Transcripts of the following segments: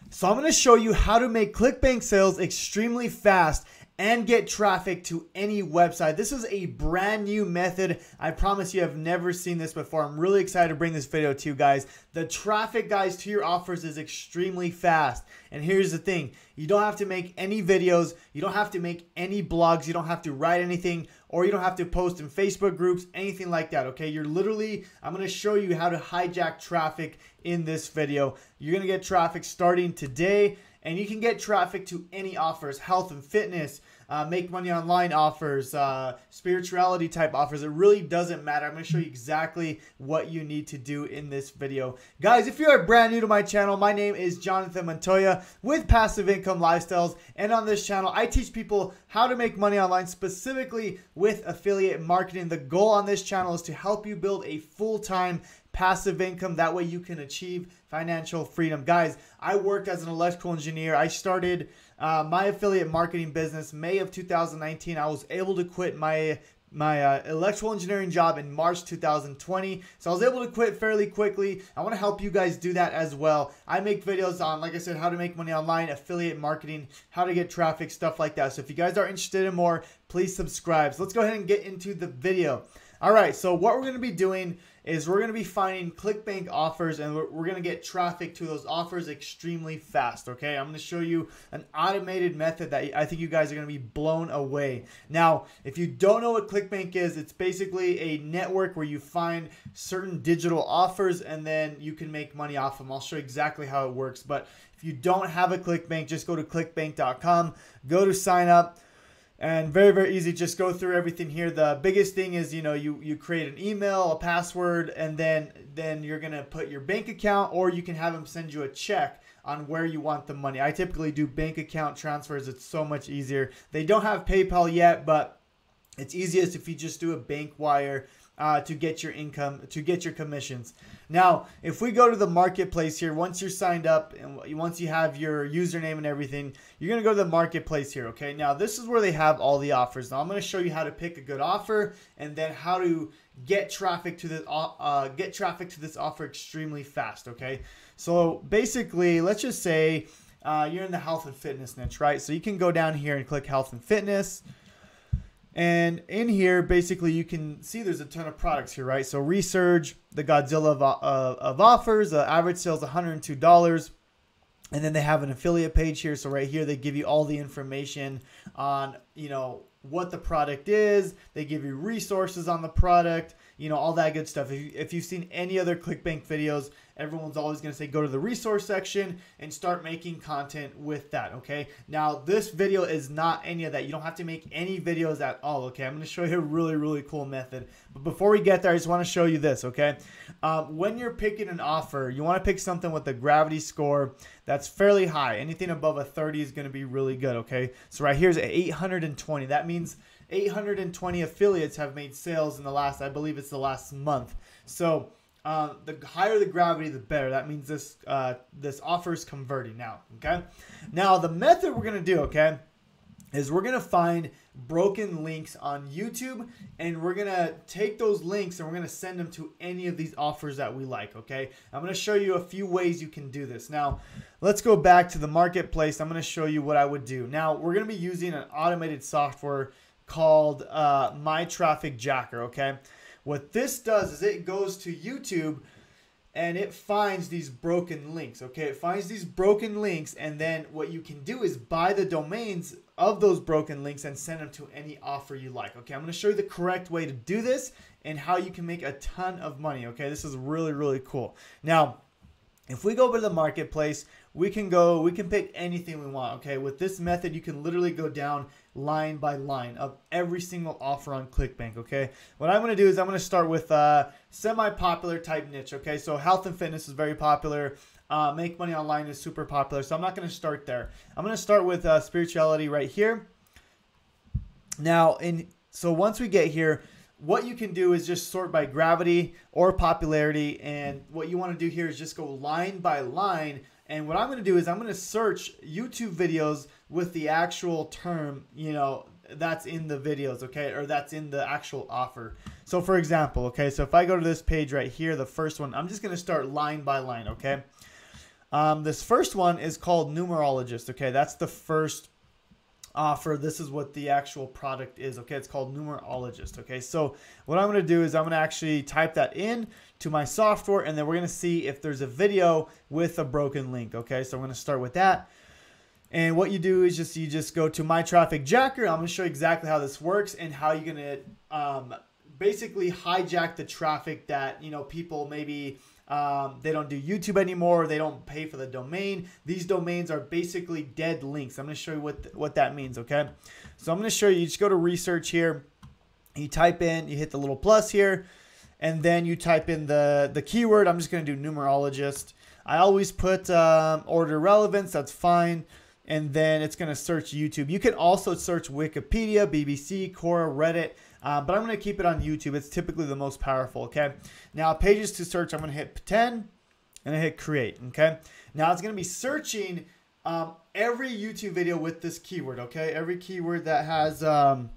So I'm going to show you how to make ClickBank sales extremely fast and get traffic to any website. This is a brand new method. I promise you have never seen this before. I'm really excited to bring this video to you guys. The traffic, guys, to your offers is extremely fast. And here's the thing. You don't have to make any videos. You don't have to make any blogs. You don't have to write anything, or you don't have to post in Facebook groups, anything like that, okay? I'm going to show you how to hijack traffic in this video. You're going to get traffic starting today, and you can get traffic to any offers, health and fitness, make money online offers, spirituality type offers. It really doesn't matter. I'm going to show you exactly what you need to do in this video. Guys, if you are brand new to my channel, my name is Jonathan Montoya with Passive Income Lifestyles. And on this channel, I teach people how to make money online, specifically with affiliate marketing. The goal on this channel is to help you build a full-time passive income. That way you can achieve financial freedom. Guys, I worked as an electrical engineer. I started my affiliate marketing business May of 2019. I was able to quit my electrical engineering job in March 2020. So I was able to quit fairly quickly. I want to help you guys do that as well. I make videos on, like I said, how to make money online, affiliate marketing, how to get traffic, stuff like that. So if you guys are interested in more, please subscribe. So let's go ahead and get into the video. All right, so what we're going to be doing is we're going to be finding ClickBank offers, and we're going to get traffic to those offers extremely fast, okay? I'm going to show you an automated method that I think you guys are going to be blown away. Now, if you don't know what ClickBank is, it's basically a network where you find certain digital offers and then you can make money off them. I'll show you exactly how it works, but if you don't have a ClickBank, just go to clickbank.com, go to sign up. And very, very easy. Just go through everything here. The biggest thing is, you create an email, a password, and then you're going to put your bank account, or you can have them send you a check on where you want the money. I typically do bank account transfers. It's so much easier. They don't have PayPal yet, but it's easiest if you just do a bank wire to get your income, to get your commissions. Now, if we go to the marketplace here, once you're signed up and once you have your username and everything, you're going to go to the marketplace here, okay? Now, this is where they have all the offers. Now, I'm going to show you how to pick a good offer and then how to get traffic to this offer extremely fast, okay? So, basically, let's just say you're in the health and fitness niche, right? So, you can go down here and click health and fitness. And in here, basically, you can see there's a ton of products here, right? So research, the Godzilla of offers, average sales $102. And then they have an affiliate page here. So right here, they give you all the information on, what the product is. They give you resources on the product, all that good stuff. If you've seen any other ClickBank videos, everyone's always going to say go to the resource section and start making content with that, okay? Now, this video is not any of that. You don't have to make any videos at all, okay? I'm going to show you a really, really cool method. But before we get there, I just want to show you this, okay? When you're picking an offer, you want to pick something with a gravity score that's fairly high. Anything above a 30 is going to be really good, okay? So right here's 820. That means 820 affiliates have made sales in the last, I believe it's the last month. So the higher the gravity, the better. That means this offer is converting now, okay? Now, the method we're going to do, okay, is we're going to find broken links on YouTube, and we're going to take those links and we're going to send them to any of these offers that we like, okay? I'm going to show you a few ways you can do this. Now, let's go back to the marketplace. I'm going to show you what I would do. Now, we're going to be using an automated software called My Traffic Jacker, okay? What this does is it goes to YouTube and it finds these broken links, okay? It finds these broken links, and then what you can do is buy the domains of those broken links and send them to any offer you like, okay? I'm going to show you the correct way to do this and how you can make a ton of money, okay? This is really, really cool. Now, if we go over to the marketplace, we can pick anything we want, okay? With this method, you can literally go down line by line of every single offer on ClickBank, okay? What I'm going to do is I'm going to start with semi-popular type niche, okay? So health and fitness is very popular. Make money online is super popular, so I'm not going to start there. I'm going to start with spirituality right here. Now, so once we get here, what you can do is just sort by gravity or popularity, and what you want to do here is just go line by line. And what I'm going to do is I'm going to search YouTube videos with the actual term, that's in the videos, okay, or that's in the actual offer. So for example, okay, so if I go to this page right here, the first one, I'm just going to start line by line, okay? This first one is called Numerologist. Okay, that's the first offer. This is what the actual product is. Okay, it's called Numerologist. Okay, so what I'm going to do is I'm going to actually type that in to my software, and then we're going to see if there's a video with a broken link. Okay, so I'm going to start with that. And what you do is you just go to My Traffic Jacker. I'm going to show you exactly how this works and how you're going to basically hijack the traffic that, you know, people maybe they don't do YouTube anymore. They don't pay for the domain. These domains are basically dead links. I'm going to show you what that means, okay? So I'm going to show you. You just go to research here. You type in, you hit the little plus here, and then you type in the keyword. I'm just going to do numerologist. I always put order relevance. That's fine. And then it's going to search YouTube. You can also search Wikipedia, BBC, Quora, Reddit. But I'm going to keep it on YouTube. It's typically the most powerful, okay? Now, pages to search, I'm going to hit 10, and I hit create, okay? Now, it's going to be searching every YouTube video with this keyword, okay? Every keyword that has the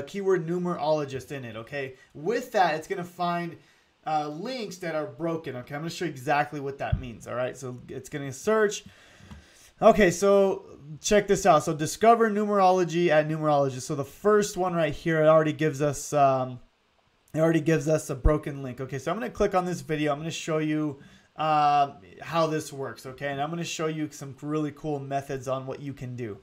keyword numerologist in it, okay? With that, it's going to find links that are broken, okay? I'm going to show you exactly what that means, all right? So it's going to search. Okay, so check this out. So discover numerology at numerologist. So the first one right here, it already gives us a broken link. Okay, so I'm going to click on this video. I'm going to show you how this works. Okay, and I'm going to show you some really cool methods on what you can do.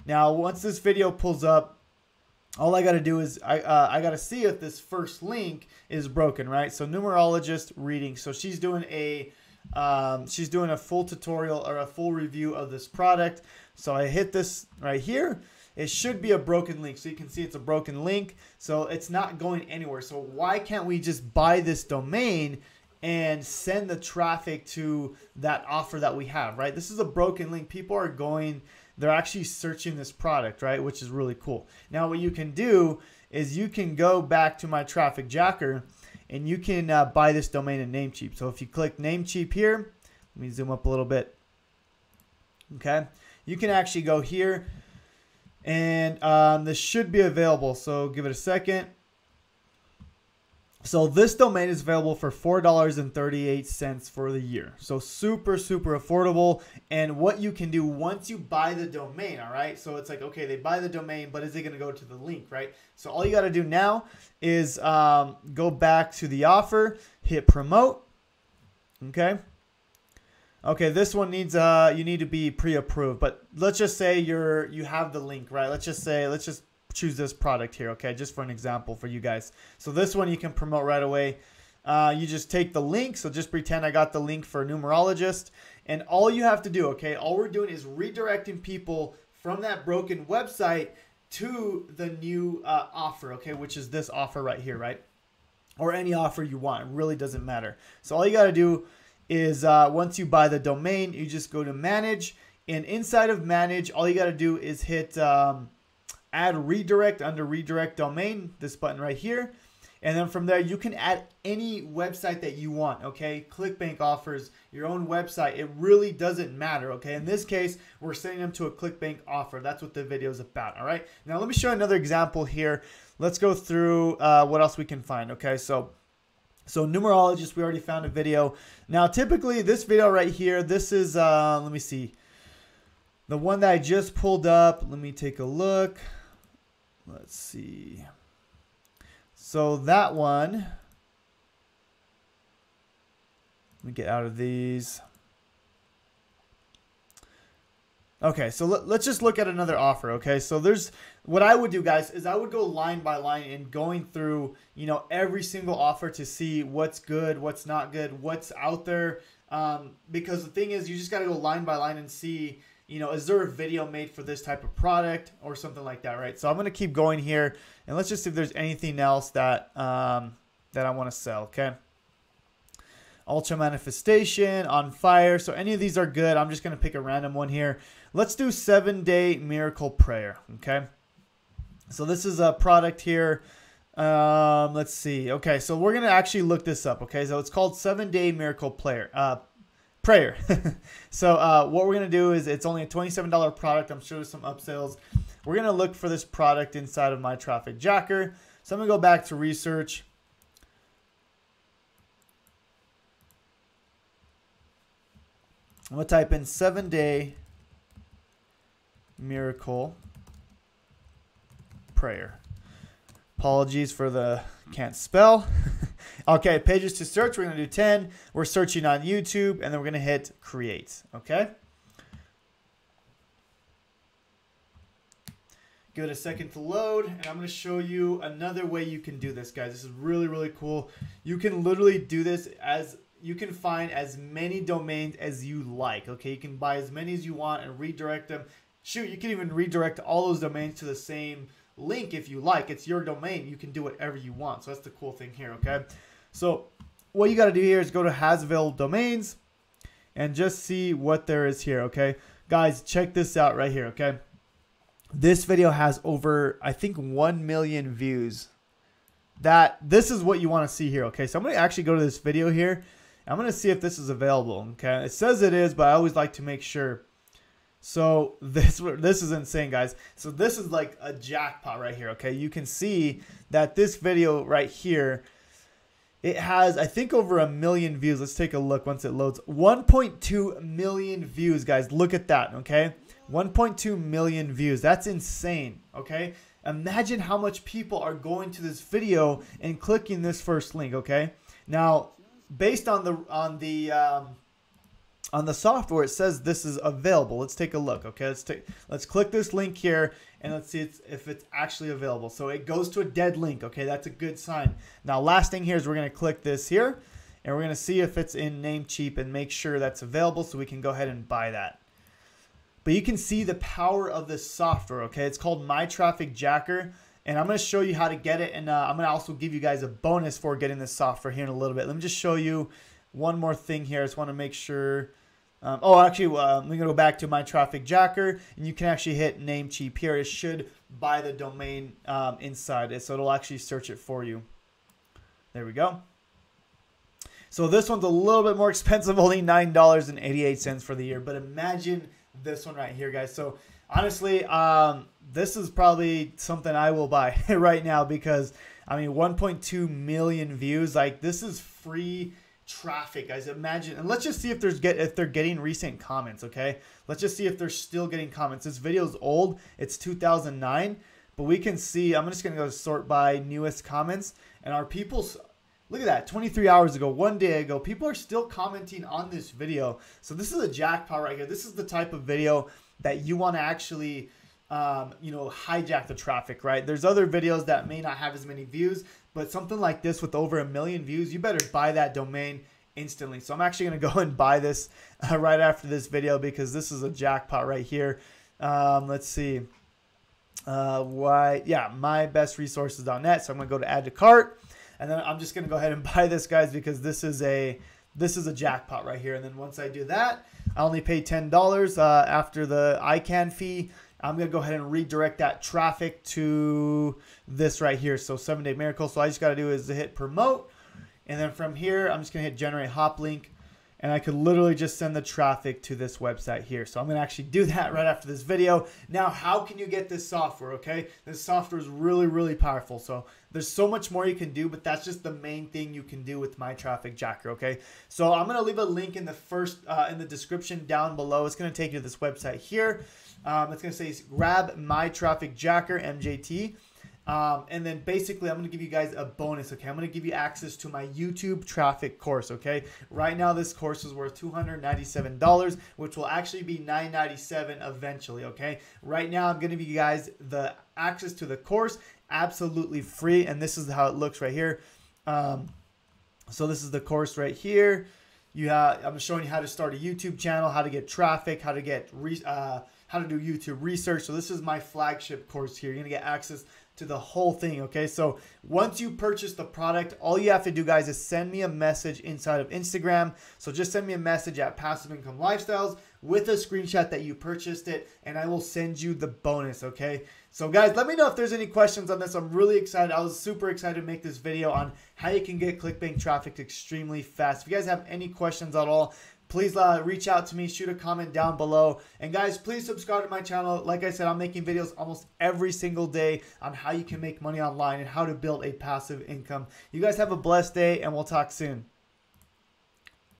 Now, once this video pulls up, all I got to do is I got to see if this first link is broken, right? So numerologist reading. So she's doing a full tutorial or a full review of this product. So I hit this right here. It should be a broken link. So you can see it's a broken link. So it's not going anywhere. So why can't we just buy this domain and send the traffic to that offer that we have, right? This is a broken link. People are going, they're actually searching this product, right? Which is really cool. Now what you can do is you can go back to My Traffic Jacker and you can buy this domain in Namecheap. So if you click Namecheap here, let me zoom up a little bit. Okay, you can actually go here, and this should be available. So give it a second. So this domain is available for $4.38 for the year. So super, super affordable. And what you can do once you buy the domain, all right? So it's like, okay, they buy the domain, but is it going to go to the link, right? So all you got to do now is go back to the offer, hit promote, okay? Okay, this one needs, you need to be pre-approved, but let's just say you have the link, right? Let's just choose this product here, okay, just for an example for you guys. So this one you can promote right away. You just take the link, so just pretend I got the link for numerologist, and all you have to do, okay, all we're doing is redirecting people from that broken website to the new offer, okay, which is this offer right here, right? Or any offer you want, it really doesn't matter. So all you got to do is once you buy the domain, you just go to manage, and inside of manage, all you got to do is hit add redirect under redirect domain, this button right here. And then from there, you can add any website that you want, okay? ClickBank offers your own website. It really doesn't matter, okay? In this case, we're sending them to a ClickBank offer. That's what the video is about, all right? Now, let me show you another example here. Let's go through what else we can find, okay? So numerologist, we already found a video. Now, typically, this video right here, this is, let me see. The one that I just pulled up, let me take a look. Let's see. So that one, let me get out of these. Okay, so let's just look at another offer, okay? So there's, what I would do, guys, is I would go line by line and going through, you know, every single offer to see what's good, what's not good, what's out there. Because the thing is, you just got to go line by line and see, you know, is there a video made for this type of product or something like that, right? So I'm going to keep going here, and let's just see if there's anything else that that I want to sell, okay? Ultra Manifestation, On Fire. So any of these are good. I'm just going to pick a random one here. Let's do 7-Day Miracle Prayer, okay? So this is a product here. Let's see. Okay, so we're going to actually look this up, okay? So it's called 7-Day Miracle Prayer. So what we're going to do is, it's only a $27 product. I'm sure there's some upsells. We're going to look for this product inside of My Traffic Jacker. So I'm going to go back to research. I'm going to type in 7-day miracle prayer. Apologies for the can't spell. Okay, pages to search. We're going to do 10. We're searching on YouTube, and then we're going to hit create. Okay. Give it a second to load, and I'm going to show you another way you can do this, guys. This is really, really cool. You can literally do this as you can find as many domains as you like. Okay, you can buy as many as you want and redirect them. Shoot, you can even redirect all those domains to the same link if you like. It's your domain. You can do whatever you want. So that's the cool thing here. Okay, so what you got to do here is go to has available domains and just see what there is here. Okay, guys, check this out right here. Okay, this video has over, I think, 1 million views. This is what you want to see here. Okay, so I'm going to actually go to this video here. I'm going to see if this is available. Okay, it says it is, but I always like to make sure. So this is insane, guys. So this is like a jackpot right here. Okay, you can see that this video right here, it has, I think, over 1 million views. Let's take a look once it loads. 1.2 million views, guys. Look at that. Okay, 1.2 million views. That's insane. Okay, imagine how much people are going to this video and clicking this first link. Okay, now based on the software, it says this is available. Let's take a look. Okay, let's click this link here and let's see if it's actually available. So it goes to a dead link. Okay, that's a good sign. Now, last thing here is we're going to click this here and we're going to see if it's in Namecheap and make sure that's available so we can go ahead and buy that. But you can see the power of this software. Okay, it's called My Traffic Jacker, and I'm going to show you how to get it, and I'm going to also give you guys a bonus for getting this software here in a little bit. Let me just show you one more thing here. I just want to make sure. I'm going to go back to My Traffic Jacker, and you can actually hit Namecheap here. It should buy the domain inside it, so it'll actually search it for you. There we go. So this one's a little bit more expensive, only $9.88 for the year. But imagine this one right here, guys. So honestly, this is probably something I will buy right now because, I mean, 1.2 million views. Like, this is free traffic, guys. Imagine, and let's just see if they're getting recent comments. Okay, let's just see if they're still getting comments. This video is old. It's 2009, but we can see. I'm just gonna go sort by newest comments, and our people's. Look at that, 23 hours ago, 1 day ago, people are still commenting on this video. So this is a jackpot right here. This is the type of video that you want to actually, hijack the traffic, right? There's other videos that may not have as many views, but something like this with over 1 million views, you better buy that domain instantly. So I'm actually going to go and buy this right after this video because this is a jackpot right here. Let's see. mybestresources.net. So I'm going to go to add to cart. And then I'm just going to go ahead and buy this, guys, because this is a jackpot right here. And then once I do that, I only pay $10 after the ICANN fee. I'm going to go ahead and redirect that traffic to this right here. So 7-Day Miracle. So all I just got to do is hit promote. And then from here, I'm just going to hit generate hop link. And I could literally just send the traffic to this website here. So I'm going to actually do that right after this video. Now, how can you get this software, okay? This software is really, really powerful. So there's so much more you can do, but that's just the main thing you can do with My Traffic Jacker, okay? So I'm going to leave a link in the in the description down below. It's going to take you to this website here. It's going to say grab My Traffic Jacker, MJT. And then basically I'm going to give you guys a bonus. Okay, I'm going to give you access to my YouTube traffic course. Okay, right now this course is worth $297, which will actually be $997 eventually. Okay, right now I'm going to give you guys the access to the course absolutely free, and this is how it looks right here. So this is the course right here. I'm showing you how to start a YouTube channel, how to get traffic, how to get how to do YouTube research. So this is my flagship course here. You're gonna get access to the whole thing, okay? So once you purchase the product, all you have to do, guys, is send me a message inside of Instagram. So just send me a message at Passive Income Lifestyles with a screenshot that you purchased it, and I will send you the bonus, okay? So guys, let me know if there's any questions on this. I'm really excited. I was super excited to make this video on how you can get ClickBank traffic extremely fast. If you guys have any questions at all, please reach out to me, shoot a comment down below. And guys, please subscribe to my channel. Like I said, I'm making videos almost every single day on how you can make money online and how to build a passive income. You guys have a blessed day, and we'll talk soon.